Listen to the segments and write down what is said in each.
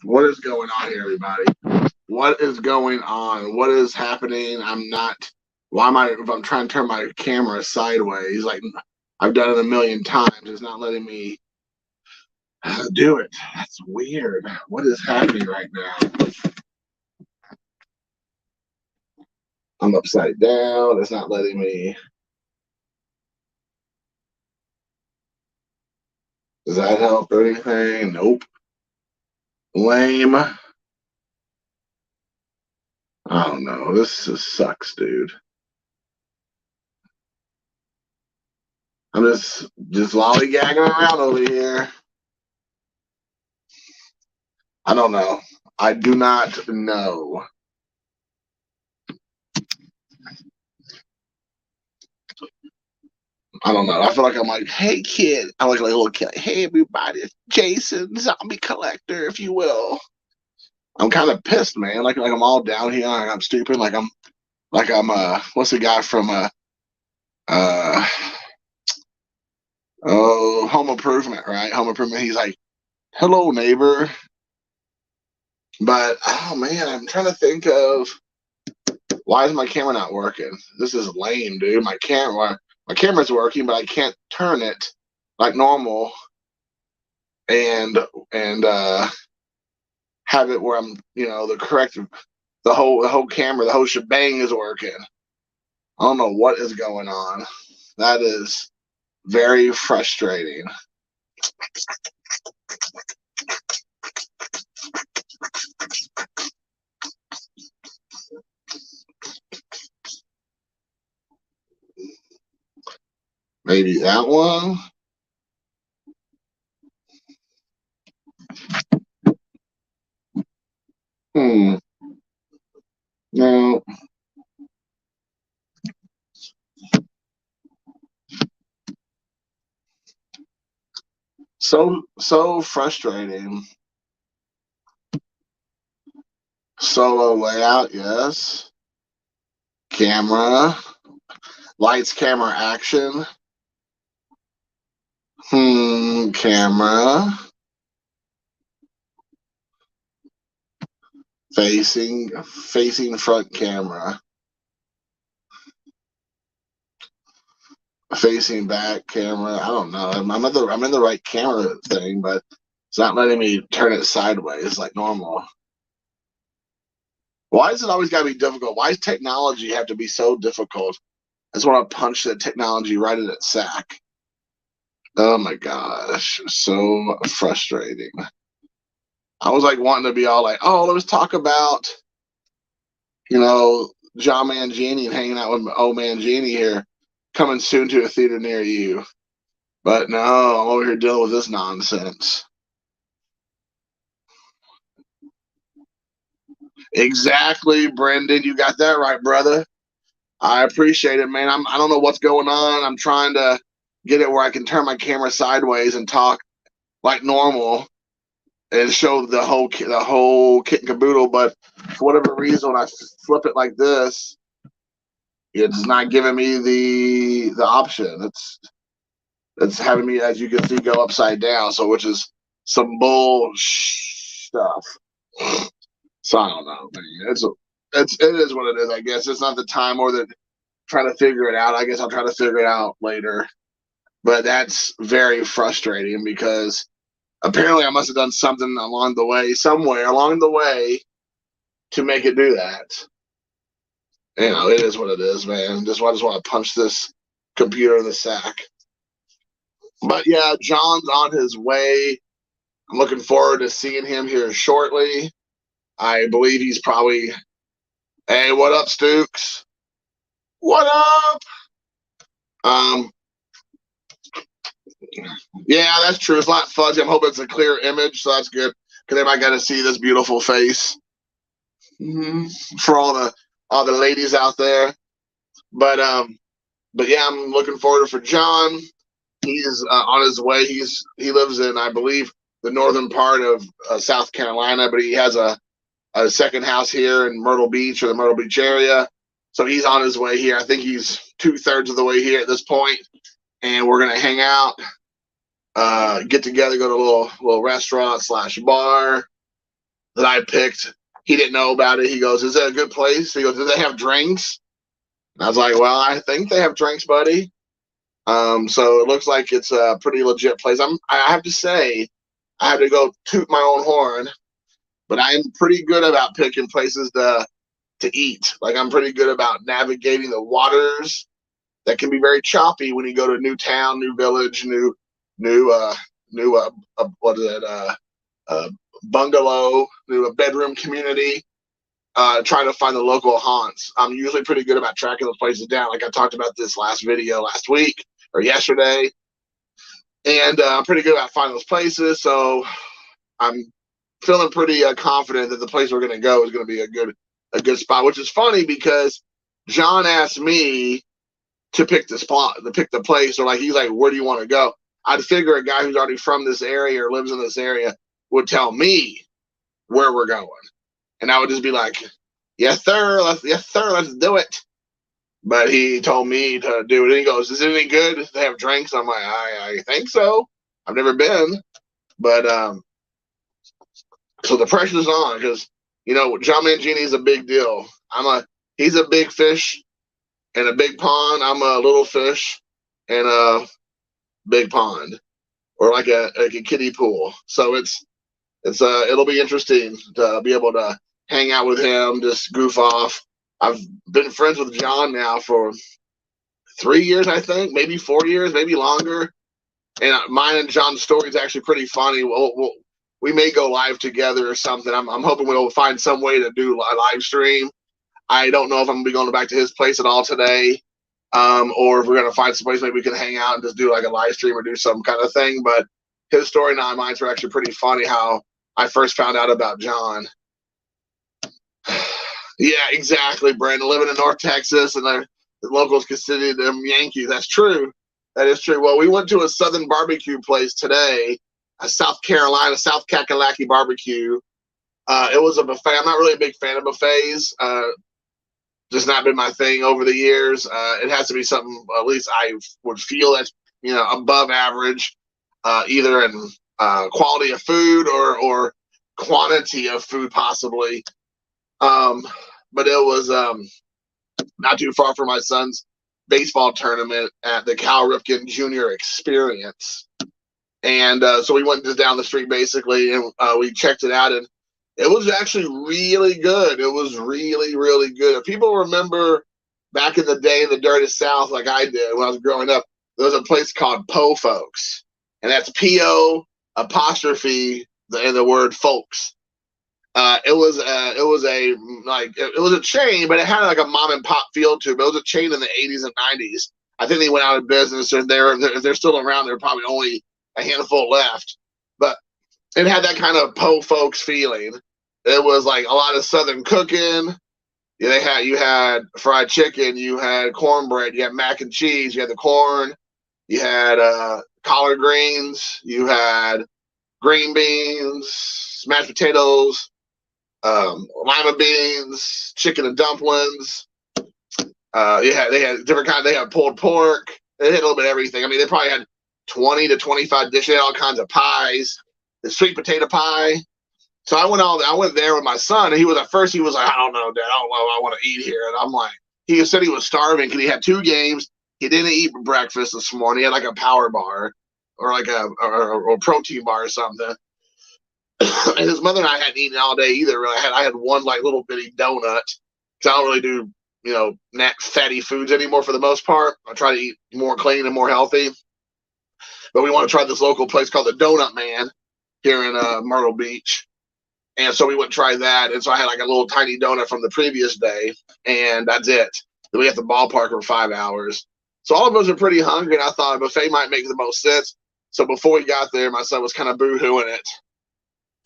What is going on here, everybody? What is going on? What is happening? I'm not. Why am I? If I'm trying to turn my camera sideways, like I've done it a million times, it's not letting me do it. That's weird. What is happening right now? I'm upside down. It's not letting me. Does that help or anything? Nope. Lame. I don't know. This just sucks, dude. I'm just lollygagging around over here. I don't know. I do not know. I don't know. I feel like I'm like, hey kid. I like a little kid. Like, hey everybody, it's Jason, zombie collector, if you will. I'm kind of pissed, man. Like I'm all down here. Like I'm stupid. Like I'm what's the guy from uh oh Home Improvement, right? Home Improvement. He's like, hello neighbor. But oh man, I'm trying to think of why is my camera not working? This is lame, dude. My camera's working, but I can't turn it like normal and and have it where I'm, the correct, the whole camera, the whole shebang is working. I don't know what is going on. That is very frustrating. Maybe that one. Hmm. No. So frustrating. Solo layout, yes. Camera. Lights, camera, action. Camera. Facing front camera. Facing back camera. I don't know. I'm in the right camera thing, but it's not letting me turn it sideways like normal. Why is it always got to be difficult? Why does technology have to be so difficult? I just want to punch the technology right in its sack. Oh my gosh, so frustrating. I was like wanting to be all like, oh, let's talk about, John Mangini and hanging out with old Mangini here, coming soon to a theater near you. But no, I'm over here dealing with this nonsense. Exactly, Brendan. You got that right, brother. I appreciate it, man. I don't know what's going on. I'm trying to get it where I can turn my camera sideways and talk like normal and show the whole kit and caboodle. But for whatever reason, when I flip it like this, it's not giving me the option. It's having me, as you can see, go upside down. So which is some bull stuff. So I don't know, man. It is what it is. I guess it's not the time or the trying to figure it out. I guess I'll try to figure it out later. But that's very frustrating because apparently I must have done something along the way, somewhere along the way, to make it do that. It is what it is, man. I just want to punch this computer in the sack. But yeah, John's on his way. I'm looking forward to seeing him here shortly. I believe he's probably. Hey, what up, Stooks? What up? Um, yeah, that's true. It's not fuzzy. I'm hoping it's a clear image, so that's good because everybody got to see this beautiful face. For all the ladies out there. But yeah, I'm looking forward for John. He's on his way. He lives in, I believe, the northern part of South Carolina, but he has a second house here in Myrtle Beach or the Myrtle Beach area. So he's on his way here. I think he's 2/3 of the way here at this point, and we're gonna hang out get together, go to a little restaurant / bar that I picked. He didn't know about it. He goes, "Is it a good place?" He goes, "Do they have drinks?" And I was like, "Well, I think they have drinks, buddy." So it looks like it's a pretty legit place. I have to say, I have to go toot my own horn, but I am pretty good about picking places to eat. Like, I'm pretty good about navigating the waters that can be very choppy when you go to a new town, new village, new what is it, bungalow, new bedroom community. Trying to find the local haunts. I'm usually pretty good about tracking those places down. Like I talked about this last video last week or yesterday, and I'm pretty good about finding those places. So I'm feeling pretty confident that the place we're going to go is going to be a good spot. Which is funny because John asked me to pick the spot, to pick the place, or like he's like, "Where do you want to go?" I'd figure a guy who's already from this area or lives in this area would tell me where we're going, and I would just be like, "Yes, sir. Yes, sir. Let's do it." But he told me to do it. And he goes, "Is it any good? Do they have drinks?" I'm like, I think so. I've never been, but so the pressure's on because John Mangini is a big deal. He's a big fish in a big pond. I'm a little fish in a big pond, or like a kiddie pool. So it'll be interesting to be able to hang out with him, just goof off. I've been friends with John now for 3 years, I think, maybe 4 years, maybe longer. And mine and John's story is actually pretty funny. We may go live together or something. I'm hoping we'll find some way to do a live stream. I don't know if I'm going to be going back to his place at all today, or if we're going to find some place maybe we can hang out and just do like a live stream or do some kind of thing. But his story and mine's were actually pretty funny, how I first found out about John. Yeah, exactly, Brandon. Living in North Texas, and the locals consider them Yankees. That's true. That is true. Well, we went to a Southern barbecue place today, a South Carolina, South Kakalaki barbecue. It was a buffet. I'm not really a big fan of buffets. Just not been my thing over the years. It has to be something, at least I would feel that's above average, either in quality of food or quantity of food, possibly. But it was not too far from my son's baseball tournament at the Cal Ripken Jr. Experience. And so we went just down the street, basically, and we checked it out, and it was actually really good. It was really, really good. If people remember back in the day in the dirty South, like I did when I was growing up, there was a place called Po Folks, and that's P-O apostrophe and the word folks. It was a chain, but it had like a mom and pop feel to it. But it was a chain in the 80s and 90s. I think they went out of business, and they're still around. There are probably only a handful left, but it had that kind of Po Folks feeling. It was like a lot of Southern cooking. Yeah, you had fried chicken, you had cornbread, you had mac and cheese, you had the corn, you had collard greens, you had green beans, mashed potatoes, lima beans, chicken and dumplings. They had different kinds. They had pulled pork. They had a little bit of everything. I mean, they probably had 20 to 25 dishes. They had all kinds of pies. The sweet potato pie. So I went there with my son, and he was like, "I don't know, Dad. I don't know. I want to eat here." And I'm like, he said he was starving because he had 2 games. He didn't eat breakfast this morning. He had like a power bar or like a protein bar or something. And his mother and I hadn't eaten all day either. Really, I had one like little bitty donut because I don't really do fatty foods anymore for the most part. I try to eat more clean and more healthy. But we want to try this local place called the Donut Man here in Myrtle Beach. And so we went and tried that. And so I had like a little tiny donut from the previous day, and that's it. Then we had the ballpark for 5 hours. So all of us are pretty hungry, and I thought a buffet might make the most sense. So before we got there, my son was kind of boo-hooing it.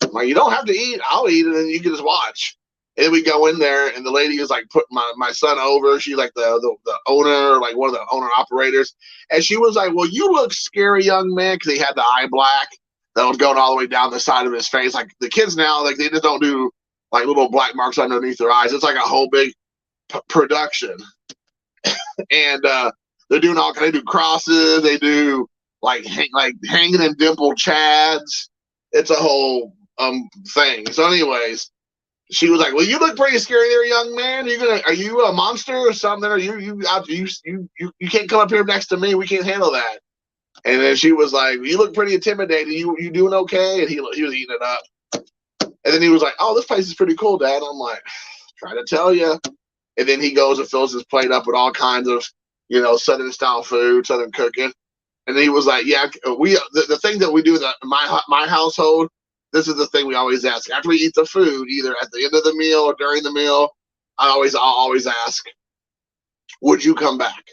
I'm like, "You don't have to eat. I'll eat it, and you can just watch." And then we go in there, and the lady is like putting my son over. She's like the owner, like one of the owner-operators. And she was like, "Well, you look scary, young man," because he had the eye black that was going all the way down the side of his face. Like the kids now, like they just don't do like little black marks underneath their eyes. It's like a whole big production. And they're doing they do crosses. They do like hanging in dimple chads. It's a whole thing. So, anyways, she was like, "Well, you look pretty scary there, young man. Are you a monster or something? Or you can't come up here next to me. We can't handle that." And then she was like, "You look pretty intimidating. You doing okay?" And he was eating it up. And then he was like, "Oh, this place is pretty cool, Dad." I'm like, "Trying to tell you." And then he goes and fills his plate up with all kinds of, Southern style food, Southern cooking. And then he was like, "Yeah, the thing that we do in my household, this is the thing we always ask after we eat the food, either at the end of the meal or during the meal. I'll always ask, would you come back?"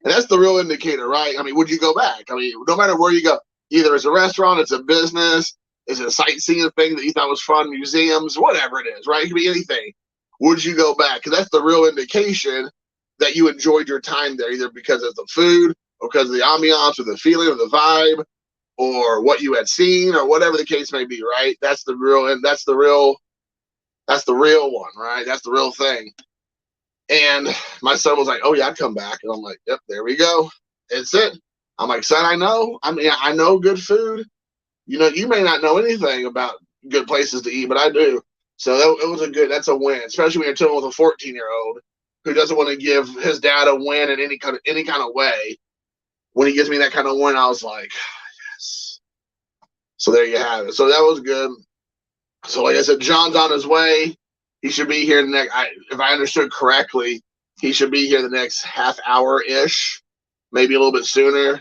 And that's the real indicator, right? I mean, would you go back? I mean, no matter where you go, either it's a restaurant, it's a business, it's a sightseeing thing that you thought was fun, museums, whatever it is, right? It could be anything. Would you go back? Because that's the real indication that you enjoyed your time there, either because of the food or because of the ambiance or the feeling or the vibe or what you had seen or whatever the case may be, right? That's the real one, right? That's the real thing. And my son was like, "Oh yeah, I'd come back." And I'm like, "Yep, there we go. It's it." I'm like, "Son, I know. I mean, I know good food. You may not know anything about good places to eat, but I do." So that's a win, especially when you're dealing with a 14-year-old who doesn't want to give his dad a win in any kind of way. When he gives me that kind of win, I was like, yes. So there you have it. So that was good. So like I said, John's on his way. He should be here if I understood correctly, he should be here the next half hour ish, maybe a little bit sooner.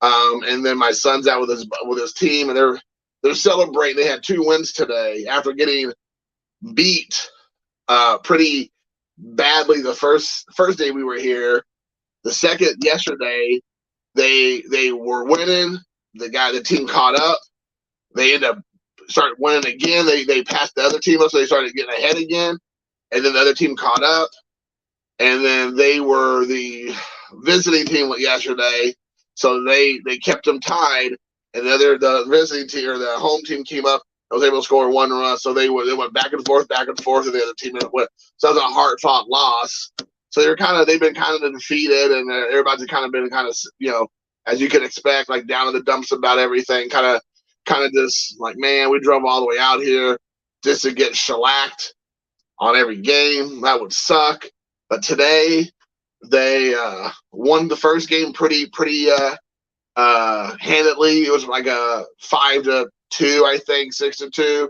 And then my son's out with his team, and they're celebrating. They had 2 wins today after getting beat pretty badly the first day we were here. The second yesterday, they were winning. The team caught up. They ended up started winning again. They passed the other team up, so they started getting ahead again. And then the other team caught up. And then they were the visiting team yesterday, so they kept them tied. And the visiting team or the home team came up and was able to score 1 run. So they went back and forth, and the other team went. So it was a hard fought loss. So they've been kind of defeated, and everybody's kind of been as you can expect, like down in the dumps about everything. Kind of just like, man, we drove all the way out here just to get shellacked on every game. That would suck. But today they won the first game pretty handedly. It was like a 5-2, I think, 6-2.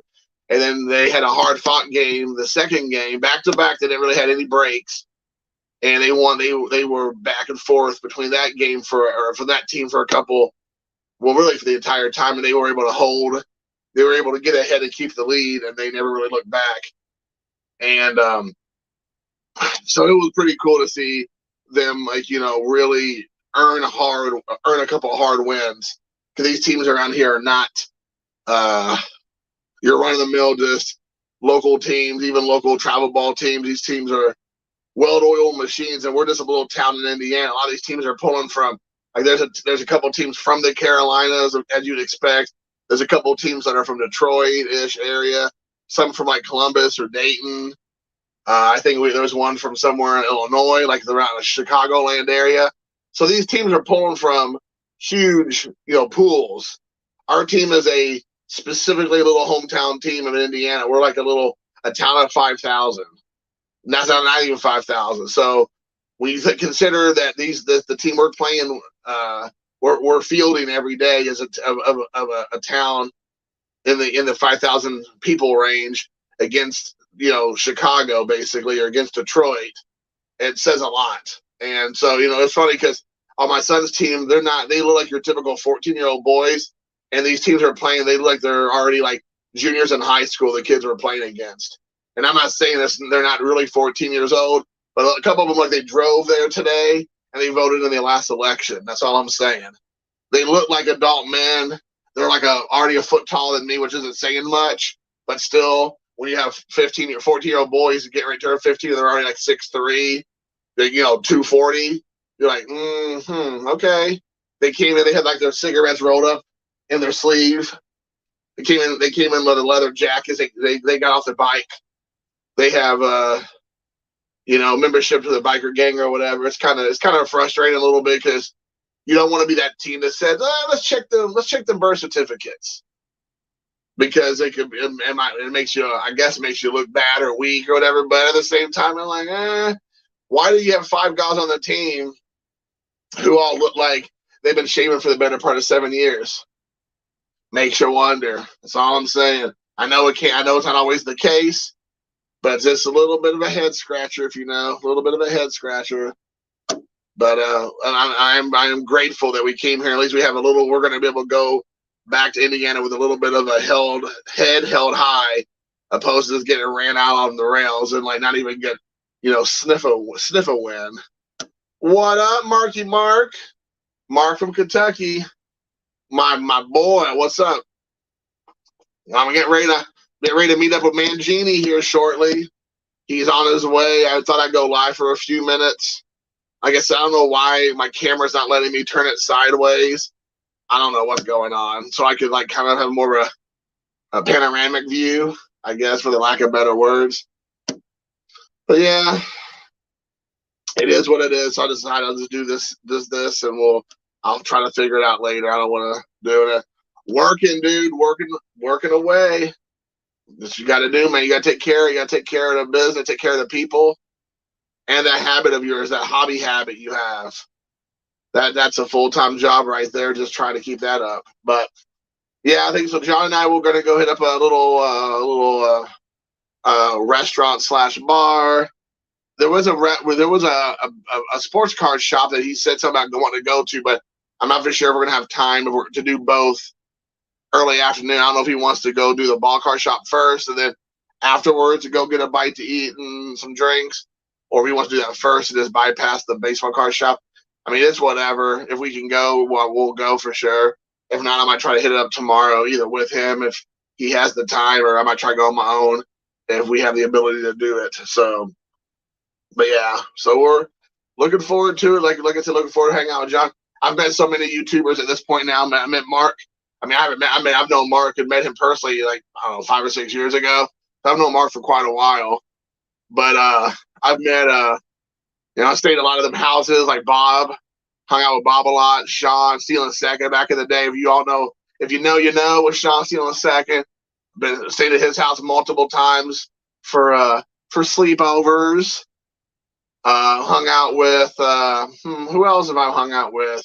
And then they had a hard fought game, the second game, back to back. They didn't really have any breaks. And they won. They were back and forth between that game for that team for a couple, well, really for the entire time, and they were able to hold. They were able to get ahead and keep the lead, and they never really looked back. And so it was pretty cool to see them, really earn a couple of hard wins, because these teams around here are not your run-of-the-mill just local teams, even local travel ball teams. These teams are well-oiled machines, and we're just a little town in Indiana. A lot of these teams are pulling from, like, there's a couple teams from the Carolinas, as you'd expect. There's a couple teams that are from Detroit-ish area, some from like Columbus or Dayton. I think there was one from somewhere in Illinois, like around the Chicagoland area. So these teams are pulling from huge, pools. Our team is a specifically little hometown team of Indiana. We're like a town of 5,000. That's not even 5,000. So when you consider that the team we're playing, we're fielding every day is a town in the 5,000 people range against Chicago basically, or against Detroit, it says a lot. And so it's funny because on my son's team, they look like your typical 14-year-old boys, and these teams are playing. They look like they're already like juniors in high school. The kids were playing against. And I'm not saying this, they're not really 14 years old, but a couple of them, like, they drove there today and they voted in the last election. That's all I'm saying. They look like adult men. They're like already a foot taller than me, which isn't saying much, but still, when you have 15 or 14-year-old boys who get right to 15, they're already like 6'3", 240. You're like, okay. They came in, they had like their cigarettes rolled up in their sleeve. They came in with leather jackets. They got off their bike. They have membership to the biker gang or whatever. It's kind of frustrating a little bit because you don't want to be that team that says, let's check the birth certificates, because it makes you, I guess, makes you look bad or weak or whatever. But at the same time, I'm like, why do you have 5 guys on the team who all look like they've been shaving for the better part of 7 years? Makes you wonder. That's all I'm saying. I know it's not always the case, but it's just a little bit of a head scratcher, if you know, a little bit of a head scratcher. But I am grateful that we came here. At least we have a little. We're going to be able to go back to Indiana with a little bit of a head held high, opposed to just getting ran out on the rails and like not even get, sniff a win. What up, Marky Mark? Mark from Kentucky. My boy, what's up? I'm getting ready to meet up with Mangini here shortly. He's on his way. I thought I'd go live for a few minutes. Like I said, I don't know why my camera's not letting me turn it sideways. I don't know what's going on. So I could like kind of have more of a panoramic view, I guess, for the lack of better words. But yeah, it is what it is. So I decided I'll just do this, and I'll try to figure it out later. I don't want to do it. Working, dude, working away. That's what you got to do, man. You got to take care. You got to take care of the business, take care of the people, and that habit of yours, that hobby habit you have. That's a full-time job right there. Just trying to keep that up. But yeah, I think so. John and I were going to go hit up a little restaurant / bar. There was a sports card shop that he said something about wanting to go to, but I'm not for sure if we're going to have time to do both early afternoon. I don't know if he wants to go do the ball card shop first and then afterwards to go get a bite to eat and some drinks, or if he wants to do that first and just bypass the baseball card shop. I mean, it's whatever. If we can go, we'll go for sure. If not, I might try to hit it up tomorrow, either with him if he has the time, or I might try to go on my own if we have the ability to do it. So, but yeah, so we're looking forward to it. Like I said, looking forward to hanging out with John. I've met so many YouTubers at this point now. I met Mark. I've known Mark and met him personally, like, I don't know, 5 or 6 years ago. I've known Mark for quite a while. But I've met, I stayed in a lot of them houses, like Bob. Hung out with Bob a lot. Sean, Stealing Second back in the day. If you know, you know, with Sean Stealing Second. Stayed at his house multiple times for sleepovers. Hung out with, who else have I hung out with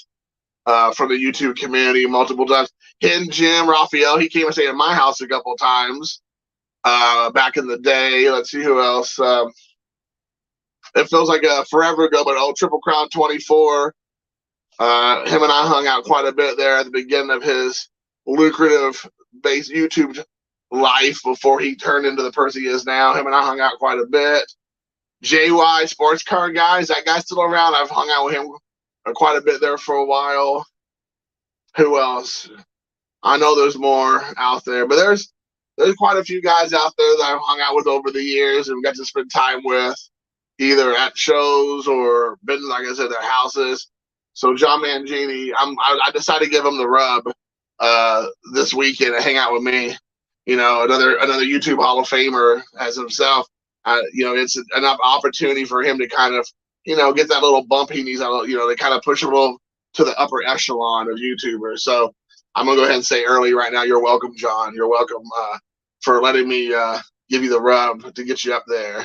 from the YouTube community multiple times? Hidden Jim, Raphael, he came and stayed at my house a couple times back in the day. Let's see who else. It feels like forever ago, but Triple Crown 24. Him and I hung out quite a bit there at the beginning of his lucrative base YouTube life before he turned into the person he is now. Him and I hung out quite a bit. JY Sports Card Guy, is that guy still around? I've hung out with him quite a bit there for a while. Who else? I know there's more out there, but there's quite a few guys out there that I've hung out with over the years and got to spend time with, either at shows or been, like I said, their houses. So John Mangini, I decided to give him the rub this weekend and hang out with me. Another YouTube Hall of Famer as himself. It's an opportunity for him to kind of, get that little bump he needs. They kind of push him a little to the upper echelon of YouTubers. So I'm gonna go ahead and say early right now, you're welcome, John. You're welcome for letting me give you the rub to get you up there.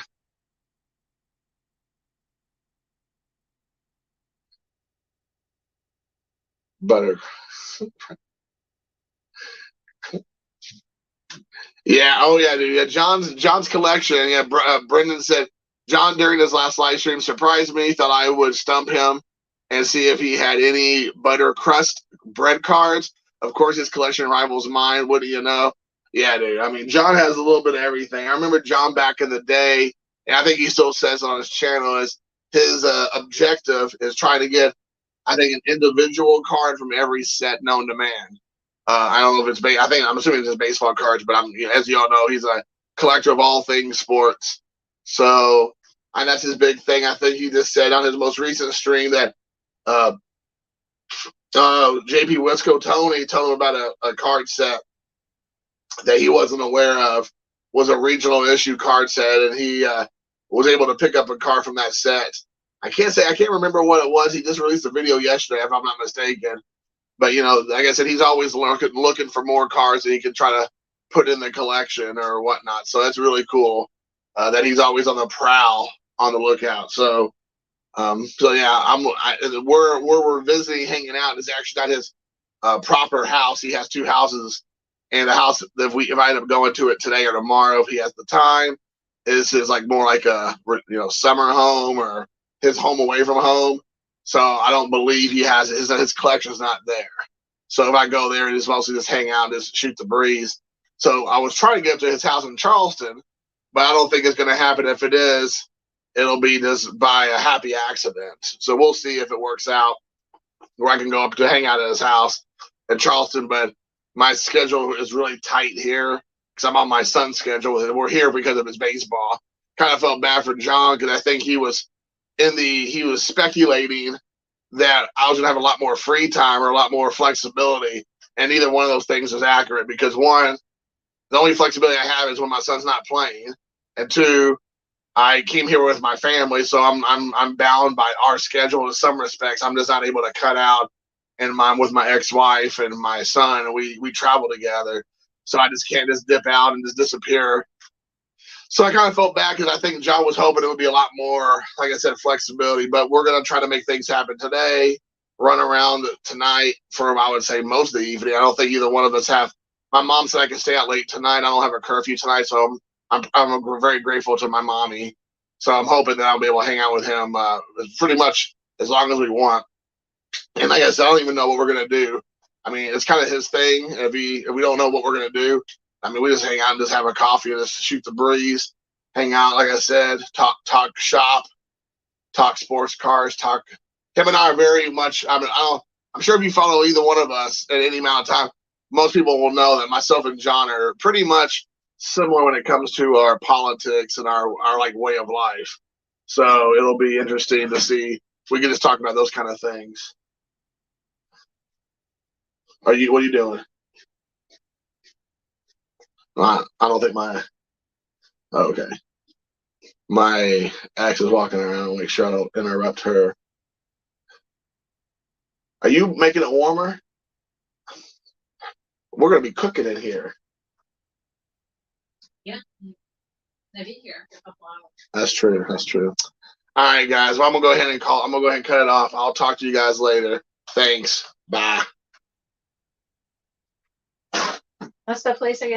Butter. Yeah. Oh yeah, dude. Yeah. John's collection. Yeah. Brendan said John during his last live stream surprised me. Thought I would stump him and see if he had any butter crust bread cards. Of course, his collection rivals mine. What do you know? Yeah, dude. I mean, John has a little bit of everything. I remember John back in the day, and I think he still says it on his channel, is his objective is trying to get, I think, an individual card from every set known to man. I don't know if it's I'm assuming it's just baseball cards, but as you all know, he's a collector of all things sports. So, and that's his big thing. I think he just said on his most recent stream that JP Wisco Tony told him about a card set that he wasn't aware of, was a regional issue card set, and he was able to pick up a card from that set I can't remember what it was. He just released a video yesterday, if I'm not mistaken. But you know, like I said, he's always looking for more cars that he can try to put in the collection or whatnot. So that's really cool that he's always on the prowl, on the lookout. So yeah, where we're visiting, hanging out is actually not his proper house. He has two houses, and the house that if I end up going to it today or tomorrow, if he has the time, is like more like a summer home or his home away from home. So I don't believe he has his collection's not there. So if I go there, it's mostly just hang out, just shoot the breeze. So I was trying to get up to his house in Charleston, but I don't think it's going to happen. If it is, it'll be just by a happy accident. So we'll see if it works out where I can go up to hang out at his house in Charleston. But my schedule is really tight here because I'm on my son's schedule, and we're here because of his baseball. Kind of felt bad for John because I think he was speculating that I was going to have a lot more free time or a lot more flexibility, and neither one of those things is accurate because one, the only flexibility I have is when my son's not playing, and two, I came here with my family, so I'm bound by our schedule in some respects. I'm just not able to cut out, and I'm with my ex-wife and my son, and we travel together, so I just can't just dip out and just disappear. So I kind of felt bad because I think John was hoping it would be a lot more, like I said, flexibility. But we're going to try to make things happen today, run around tonight for, I would say, most of the evening. I don't think either one of us have. My mom said I can stay out late tonight. I don't have a curfew tonight, so I'm very grateful to my mommy. So I'm hoping that I'll be able to hang out with him pretty much as long as we want. And like I said, I don't even know what we're going to do. I mean, it's kind of his thing. If we don't know what we're going to do, I mean, we just hang out and just have a coffee and just shoot the breeze, hang out, like I said, talk shop, talk sports cars, talk. Him and I are very much, I mean, I'm sure if you follow either one of us at any amount of time, most people will know that myself and John are pretty much similar when it comes to our politics and our like way of life. So it'll be interesting to see if we can just talk about those kind of things. What are you doing? I don't think okay. My ex is walking around. Make sure I don't interrupt her. Are you making it warmer? We're going to be cooking in here. Yeah. I'll be here for a couple hours. That's true. That's true. All right, guys. Well, I'm going to go ahead and cut it off. I'll talk to you guys later. Thanks. Bye. What's the place again?